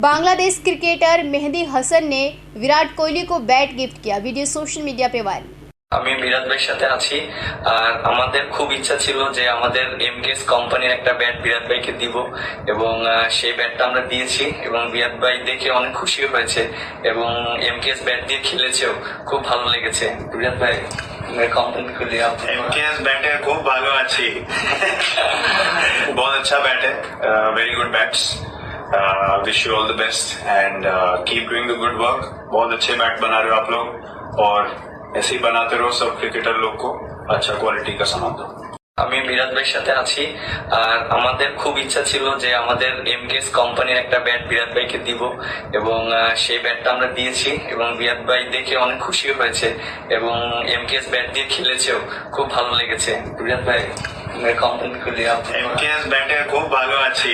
Bangladesh cricketer Mehdi Hasan ने विराट कोहली को bat gift किया। वीडियो सोशल मीडिया पे वायरल। আমি বিরাট ভাইয়ের সাথে আছি আর আমাদের খুব ইচ্ছা ছিল যে আমাদের এমকেএস কোম্পানির একটা ব্যাট বিরাট ভাইকে দিব এবং সেই ব্যাটটা আমরা দিয়েছি এবং বিরাট ভাই দেখে অনেক খুশি হয়েছে এবং এমকেএস ব্যাট দিয়ে খেলেছেও, খুব ভালো লেগেছে। বিরাট ভাই कंप्लेंट कर दिया एमकेएस बैट है, खूब भालो अच्छी बहुत अच्छा बैट है, very good bats. Wish you all the best and keep doing the good work. बहुत अच्छे बैट बना रहे हो आप लोग और ऐसे ही बनाते रहो, सब क्रिकेटर लोग को अच्छा क्वालिटी का सामान दो। আমি বিরাট ভাইয়ের সাথে আছি আর আমাদের খুব ইচ্ছা ছিল যে আমাদের এমকেএস কোম্পানির একটা ব্যাট বিরাট ভাইকে দিব এবং সেই ব্যাটটা আমরা দিয়েছি এবং বিরাট ভাই দেখে অনেক খুশি হয়েছে এবং এমকেএস ব্যাট দিয়ে খেলেছেও, খুব ভালো লেগেছে। বিরাট ভাই कंप्लेंट कर दिया एमकेएस बैट है, खूब भालो अच्छी